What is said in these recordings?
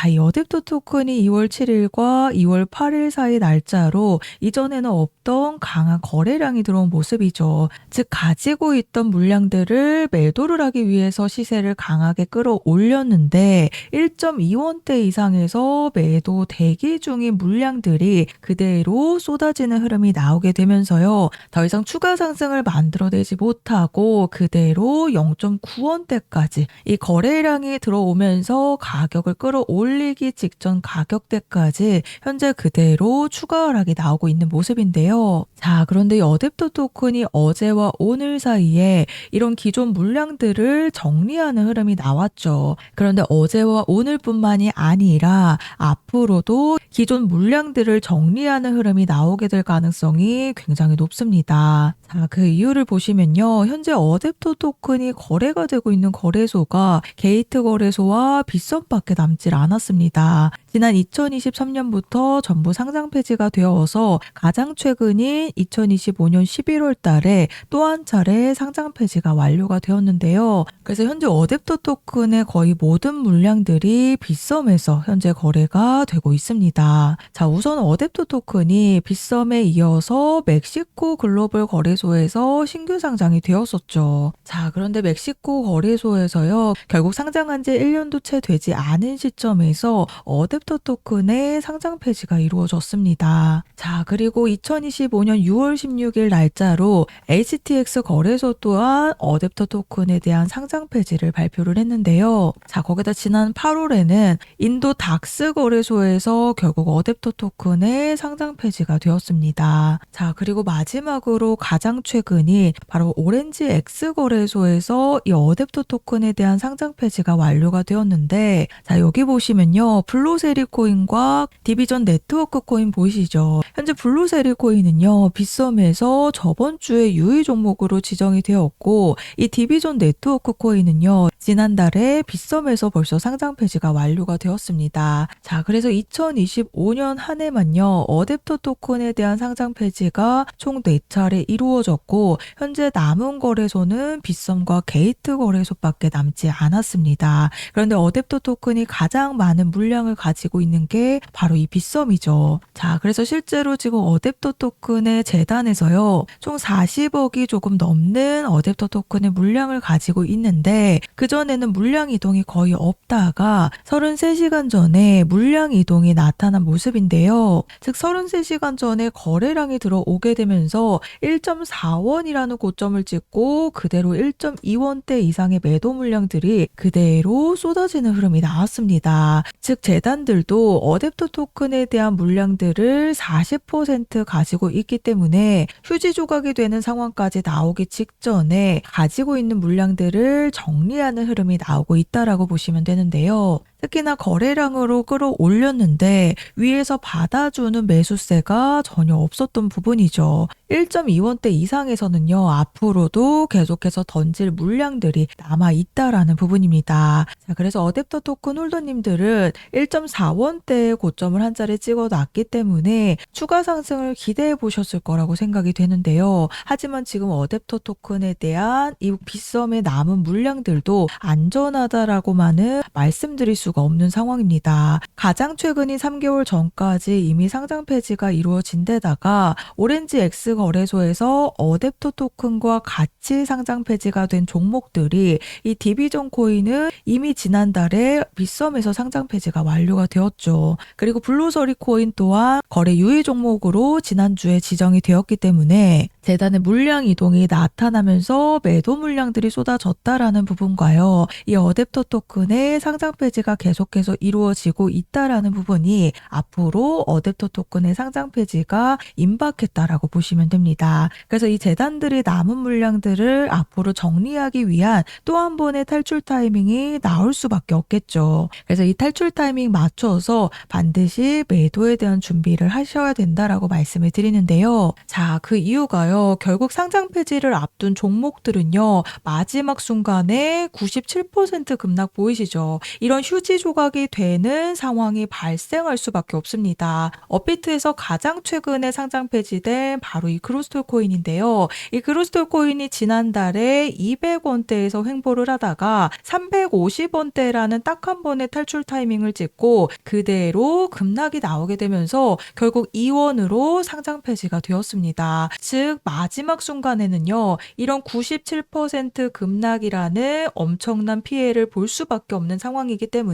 이 어댑터 토큰이 2월 7일과 2월 8일 사이 날짜로 이전에는 없던 강한 거래량이 들어온 모습이죠. 즉 가지고 있던 물량들을 매도를 하기 위해서 시세를 강하게 끌어올렸는데 1.2원대 이상에서 매도 대기 중인 물량들이 그대로 쏟아지는 흐름이 나오게 되면서요. 더 이상 추가 상승을 만들어내지 못하고 그대로 0.9원대까지 이 거래량이 들어오면서 가격을 끌어올리기 직전 가격대까지 현재 그대로 추가 하락이 나오고 있는 모습인데요. 자, 그런데 이 어댑터 토큰이 어제와 오늘 사이에 이런 기존 물량들을 정리하는 흐름이 나왔죠. 그런데 어제와 오늘뿐만이 아니라 앞으로도 기존 물량들을 정리하는 흐름이 나오게 될 가능성이 굉장히 높습니다. 자, 그 이유를 보시면요. 현재 어댑터 토큰이 거래가 되고 있는 거래소가 게이트 거래소와 빗썸밖에 남질 않았습니다. 지난 2023년부터 전부 상장 폐지가 되어서 가장 최근인 2025년 11월 달에 또 한 차례 상장 폐지가 완료가 되었는데요. 그래서 현재 어댑터 토큰의 거의 모든 물량들이 빗썸에서 현재 거래가 되고 있습니다. 자, 우선 어댑터 토큰이 빗썸에 이어서 멕시코 글로벌 거래소에서 신규 상장이 되었었죠. 자, 그런데 멕시코 거래소에서요. 결국 상장한 지 1년도 채 되지 않은 시점에서 어댑터 토큰의 상장 폐지가 이루어졌습니다. 자, 그리고 2025년 6월 16일 날짜로 HTX 거래소 또한 어댑터 토큰에 대한 상장 폐지를 발표를 했는데요. 자, 거기다 지난 8월에는 인도 닥스 거래소에서 결국 어댑터 토큰의 상장 폐지가 되었습니다. 자, 그리고 마지막으로 가장 최근인 바로 오렌지 X 거래소에서 이 어댑터 토큰에 대한 상장 폐지가 완료가 되었는데, 자, 여기 보시면요. 블루세리 코인과 디비전 네트워크 코인 보이시죠? 현재 블루세리 코인은요. 빗썸에서 저번 주에 유의 종목으로 지정이 되었고, 이 디비전 네트워크 코인은요. 지난달에 빗썸에서 벌써 상장 폐지가 완료가 되었습니다. 자, 그래서 2025년 한 해만요. 어댑터 토큰에 대한 상장 폐지가 총 4차례 이루어졌고 현재 남은 거래소는 빗썸과 게이트 거래소밖에 남지 않았습니다. 그런데 어댑터 토큰이 가장 많은 물량을 가지고 있는 게 바로 이 빗썸이죠. 자, 그래서 실제로 지금 어댑터 토큰의 재단에서요. 총 40억이 조금 넘는 어댑터 토큰의 물량을 가지고 있는데 그전에는 물량 이동이 거의 없다가 33시간 전에 물량 이동이 나타난 모습인데요. 즉 33시간 전에 거래량이 들어오게 되면서 1.4원이라는 고점을 찍고 그대로 1.2원대 이상의 매도 물량들이 그대로 쏟아지는 흐름이 나왔습니다. 즉 재단들도 어댑터 토큰에 대한 물량들을 40% 가지고 있기 때문에 휴지 조각이 되는 상황까지 나오기 직전에 가지고 있는 물량들을 정리하는 흐름이 나오고 있다라고 보시면 되는데요. 특히나 거래량으로 끌어올렸는데 위에서 받아주는 매수세가 전혀 없었던 부분이죠. 1.2원대 이상에서는요. 앞으로도 계속해서 던질 물량들이 남아있다라는 부분입니다. 자, 그래서 어댑터 토큰 홀더님들은 1.4원대의 고점을 한 자리 찍어놨기 때문에 추가 상승을 기대해 보셨을 거라고 생각이 되는데요. 하지만 지금 어댑터 토큰에 대한 이 빗썸의 남은 물량들도 안전하다라고만은 말씀드릴 수가 없는 상황입니다. 가장 최근인 3개월 전까지 이미 상장 폐지가 이루어진 데다가 오렌지 X 거래소에서 어댑터 토큰과 같이 상장 폐지가 된 종목들이 이 디비전 코인은 이미 지난달에 빗썸에서 상장 폐지가 완료가 되었죠. 그리고 블루서리 코인 또한 거래 유의 종목으로 지난주에 지정이 되었기 때문에 재단의 물량 이동이 나타나면서 매도 물량들이 쏟아졌다라는 부분과요. 이 어댑터 토큰의 상장 폐지가 계속해서 이루어지고 있다라는 부분이 앞으로 어댑터 토큰의 상장 폐지가 임박했다라고 보시면 됩니다. 그래서 이 재단들이 남은 물량들을 앞으로 정리하기 위한 또 한 번의 탈출 타이밍이 나올 수밖에 없겠죠. 그래서 이 탈출 타이밍 맞춰서 반드시 매도에 대한 준비를 하셔야 된다라고 말씀을 드리는데요. 자, 그 이유가요. 결국 상장 폐지를 앞둔 종목들은요. 마지막 순간에 97% 급락 보이시죠? 이런 휴지 토지 조각이 되는 상황이 발생할 수밖에 없습니다. 업비트에서 가장 최근에 상장 폐지된 바로 이 그로스톨 코인인데요. 이 그로스톨 코인이 지난달에 200원대에서 횡보를 하다가 350원대라는 딱 한 번의 탈출 타이밍을 찍고 그대로 급락이 나오게 되면서 결국 2원으로 상장 폐지가 되었습니다. 즉 마지막 순간에는요. 이런 97% 급락이라는 엄청난 피해를 볼 수밖에 없는 상황이기 때문에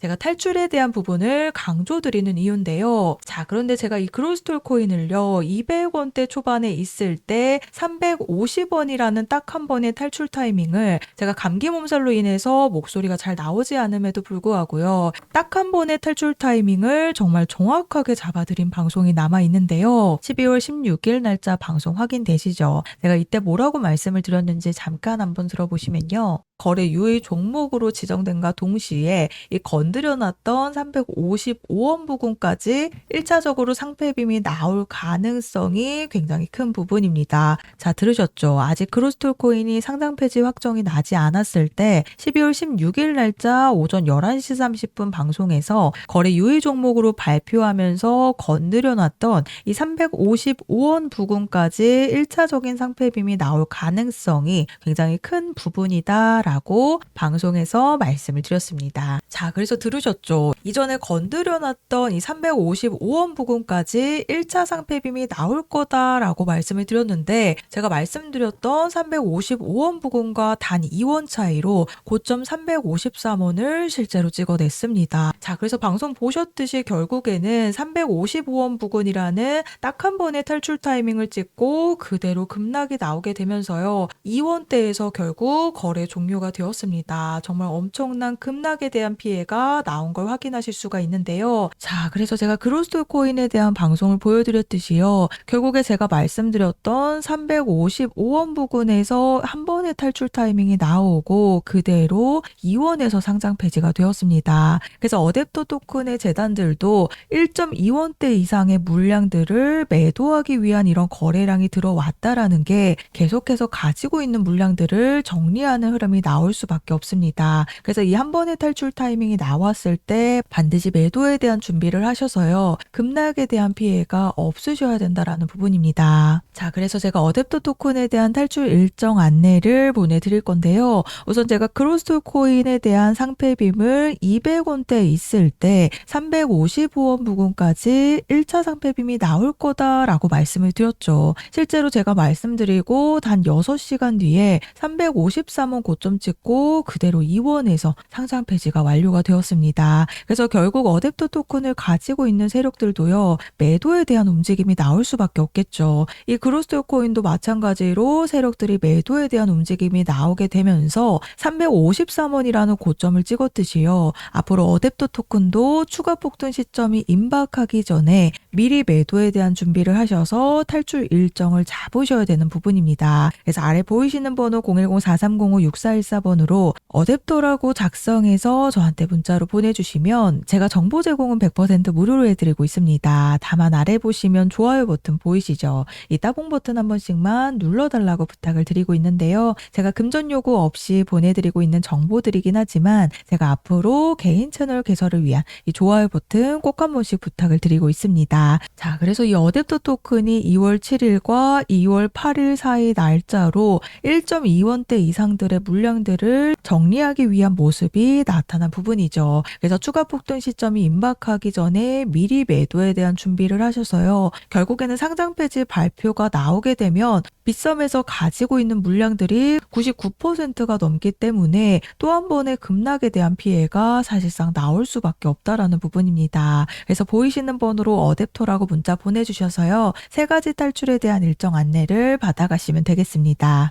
제가 탈출에 대한 부분을 강조드리는 이유인데요. 자, 그런데 제가 이 그로스톨 코인을요. 200원대 초반에 있을 때 350원이라는 딱 한 번의 탈출 타이밍을 제가 감기 몸살로 인해서 목소리가 잘 나오지 않음에도 불구하고요. 딱 한 번의 탈출 타이밍을 정말 정확하게 잡아드린 방송이 남아있는데요. 12월 16일 날짜 방송 확인되시죠? 제가 이때 뭐라고 말씀을 드렸는지 잠깐 한번 들어보시면요. 거래 유의 종목으로 지정된과 동시에 이 건드려놨던 355원 부근까지 1차적으로 상패빔이 나올 가능성이 굉장히 큰 부분입니다. 자, 들으셨죠? 아직 그로스톨 코인이 상장 폐지 확정이 나지 않았을 때 12월 16일 날짜 오전 11시 30분 방송에서 거래 유의 종목으로 발표하면서 건드려놨던 이 355원 부근까지 1차적인 상패빔이 나올 가능성이 굉장히 큰 부분이다 라고 방송에서 말씀을 드렸습니다. 자, 그래서 들으셨죠? 이전에 건드려놨던 이 355원 부근까지 1차 상패빔이 나올 거다라고 말씀을 드렸는데 제가 말씀드렸던 355원 부근과 단 2원 차이로 고점 353원을 실제로 찍어냈습니다. 자, 그래서 방송 보셨듯이 결국에는 355원 부근이라는 딱 한 번의 탈출 타이밍을 찍고 그대로 급락이 나오게 되면서요. 2원대에서 결국 거래 종료가 되었습니다. 정말 엄청난 급락에 대한 피해가 나온 걸 확인하실 수가 있는데요. 자, 그래서 제가 그로스톨 코인에 대한 방송을 보여드렸듯이요. 결국에 제가 말씀드렸던 355원 부근에서 한 번의 탈출 타이밍이 나오고 그대로 2원에서 상장 폐지가 되었습니다. 그래서 어댑터 토큰의 재단들도 1.2원대 이상의 물량들을 매도하기 위한 이런 거래량이 들어왔다라는 게 계속해서 가지고 있는 물량들을 정리하는 흐름이 나올 수밖에 없습니다. 그래서 이 한 번의 탈출 타이밍이 나왔을 때 반드시 매도에 대한 준비를 하셔서요. 급락에 대한 피해가 없으셔야 된다라는 부분입니다. 자, 그래서 제가 어댑터 토큰에 대한 탈출 일정 안내를 보내드릴 건데요. 우선 제가 그로스톨 코인에 대한 상패빔을 200원대 있을 때 355원 부근까지 1차 상패빔이 나올 거다라고 말씀을 드렸죠. 실제로 제가 말씀드리고 단 6시간 뒤에 353원 고점 찍고 그대로 2원에서 상장 폐지가 완료가 되었습니다. 그래서 결국 어댑터 토큰을 가지고 있는 세력들도요. 매도에 대한 움직임이 나올 수밖에 없겠죠. 이 그로스톨 코인도 마찬가지로 세력들이 매도에 대한 움직임이 나오게 되면서 353원이라는 고점을 찍었듯이요. 앞으로 어댑터 토큰도 추가 폭등 시점이 임박하기 전에 미리 매도에 대한 준비를 하셔서 탈출 일정을 잡으셔야 되는 부분입니다. 그래서 아래 보이시는 번호 010-4305-6414번으로 어댑터라고 작성해서 저한테 문자로 보내주시면 제가 정보 제공은 100% 무료로 해드리고 있습니다. 다만 아래 보시면 좋아요 버튼 보이시죠? 이 따봉 버튼 한 번씩만 눌러달라고 부탁을 드리고 있는데요. 제가 금전 요구 없이 보내드리고 있는 정보들이긴 하지만 제가 앞으로 개인 채널 개설을 위한 이 좋아요 버튼 꼭 한 번씩 부탁을 드리고 있습니다. 자, 그래서 이 어댑터 토큰이 2월 7일과 2월 8일 사이 날짜로 1.2원대 이상들의 물량들을 정리하기 위한 모습이 나타난 부분이죠. 그래서 추가 폭등 시점이 임박하기 전에 미리 매도에 대한 준비를 하셔서요. 결국에는 상장 폐지 발표가 나오게 되면 빗썸에서 가지고 있는 물량들이 99%가 넘기 때문에 또 한 번의 급락에 대한 피해가 사실상 나올 수밖에 없다라는 부분입니다. 그래서 보이시는 번호로 어댑터라고 문자 보내주셔서요. 3가지 탈출에 대한 일정 안내를 받아가시면 되겠습니다.